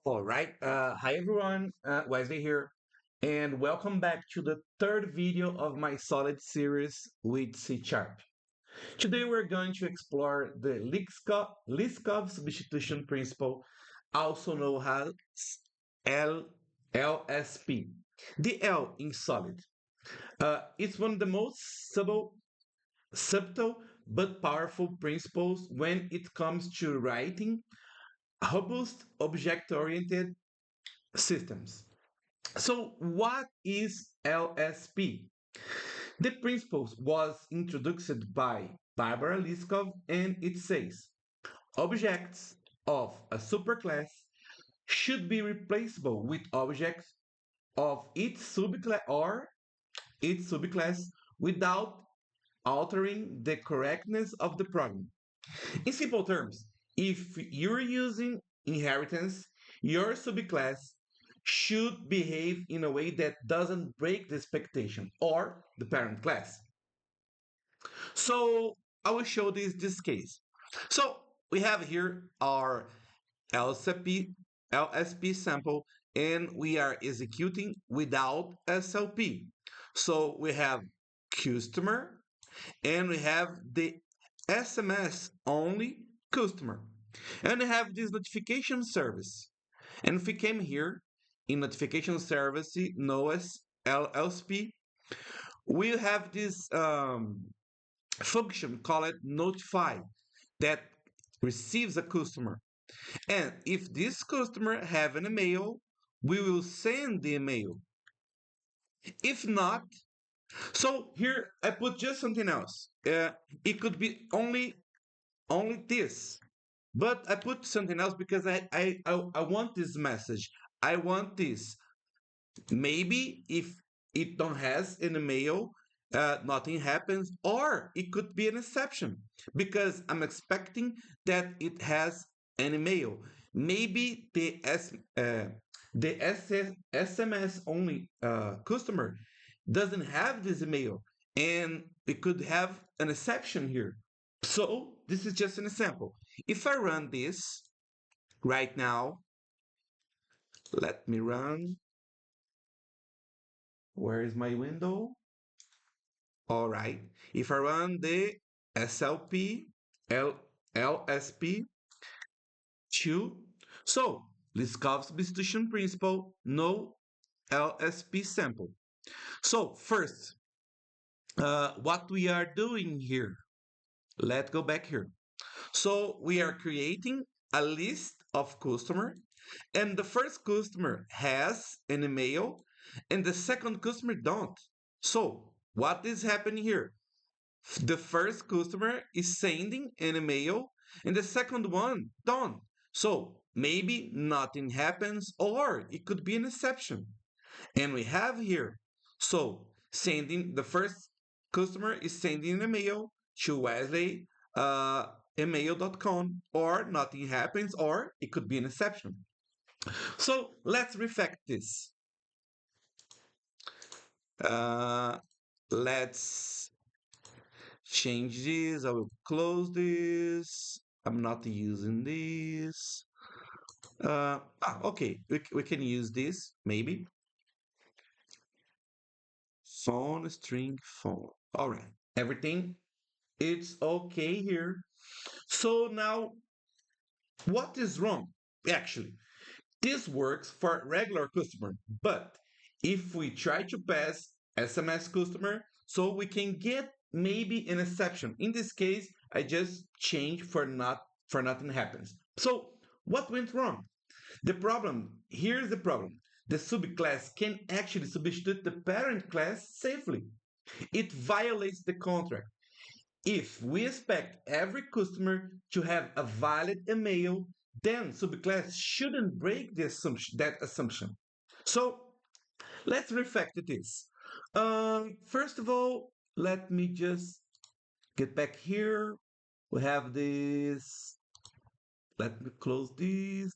All right. Hi, everyone. Wesley here, and welcome back to the third video of my solid series with C Sharp. Today, we're going to explore the Liskov Substitution Principle, also known as L LSP. The L in solid. It's one of the most subtle but powerful principles when it comes to writing robust object-oriented systems. So, what is LSP? The principle was introduced by Barbara Liskov, and it says objects of a superclass should be replaceable with objects of its subclass without altering the correctness of the program. In simple terms, if you're using inheritance, your subclass should behave in a way that doesn't break the expectation or the parent class. So I will show this case. So we have here our LSP sample, and we are executing without SLP. So we have customer, and we have the SMS only customer. And we have this notification service. And if we came here in notification service, known as LSP, we have this function called notify that receives a customer. And if this customer have an email, we will send the email. If not, so here I put just something else. It could be only this, but I put something else because I want this message. I want this. Maybe if it don't has an email, nothing happens, or it could be an exception because I'm expecting that it has an email. Maybe the SMS only customer doesn't have this email, and it could have an exception here. So this is just an example. If I run this right now, let me run. Where is my window? All right. If I run the SLP, LSP 2, so Liskov Substitution Principle, no LSP sample. So first, what we are doing here, let's go back here. So we are creating a list of customer, and the first customer has an email, and the second customer don't. So what is happening here? The first customer is sending an email, and the second one don't. So maybe nothing happens, or it could be an exception. And we have here, so sending the first customer is sending an email to Wesley email.com, or nothing happens, or it could be an exception. So let's refactor this. Uh, let's change this. I will close this. I'm not using this. Okay, we can use this maybe. Phone string phone. All right, everything it's okay here. So now, what is wrong? Actually, this works for regular customer, but if we try to pass SMS customer, so we can get maybe an exception. In this case, I just change for nothing happens. So what went wrong? The problem, here's the problem. The subclass can actually substitute the parent class safely. It violates the contract. If we expect every customer to have a valid email, then subclass shouldn't break that assumption. So let's refactor this. First of all, let me just get back here. We have this. Let me close this.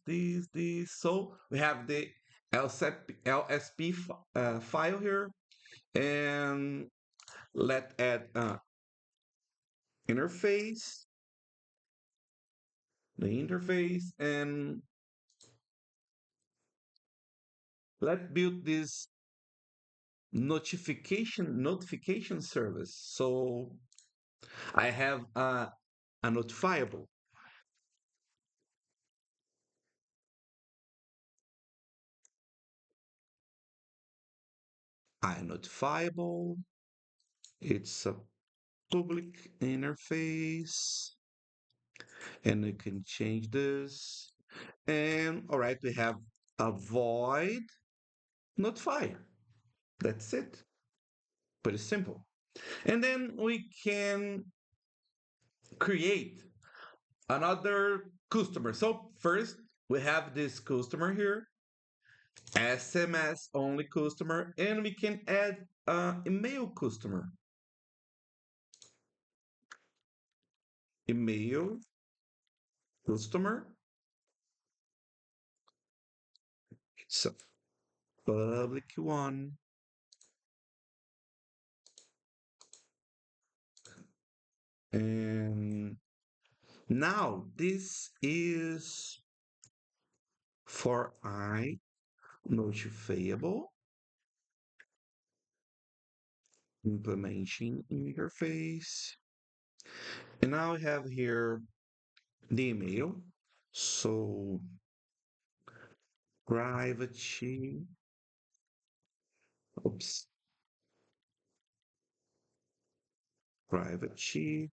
So we have the LSP file here, and let's add interface, the interface, and let's build this notification service. So I have a notifiable. I notifiable. It's a public interface, and you can change this. And all right, we have a void notifier. That's it. Pretty simple. And then we can create another customer. So first we have this customer here, SMS only customer, and we can add email customer. Email customer. It's a public one. And now this is for I notifiable implementation interface. And now I have here the email. So privacy, oops, privacy